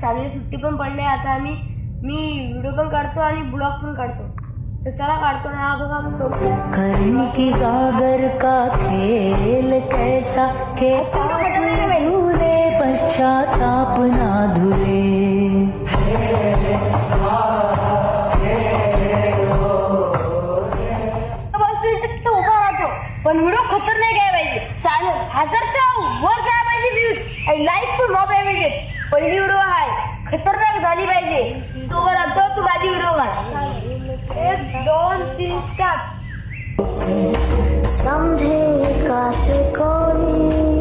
शालेय सुट्टी पण पडली आता मी व्हिडिओ पण काढतो आणि ब्लॉग पण काढतो. तर चला काढतो ना. हा बघा करनी की गागर का खेल कैसा के धुले पश्चाताप ना धुले. उभा राहतो पण व्हिडिओ खतरनाक आहे पाहिजे. चॅनल 1000च्या वर जायला पाहिजे व्ह्यूज आणि लाईक पण व्हायला पाहिजे. पहिली व्हिडिओ आहे खतरनाक झाली पाहिजे. तो बघा तू माझी व्हिडिओ घाल. 1 2 3 स्टार्ट. समझे काश कोई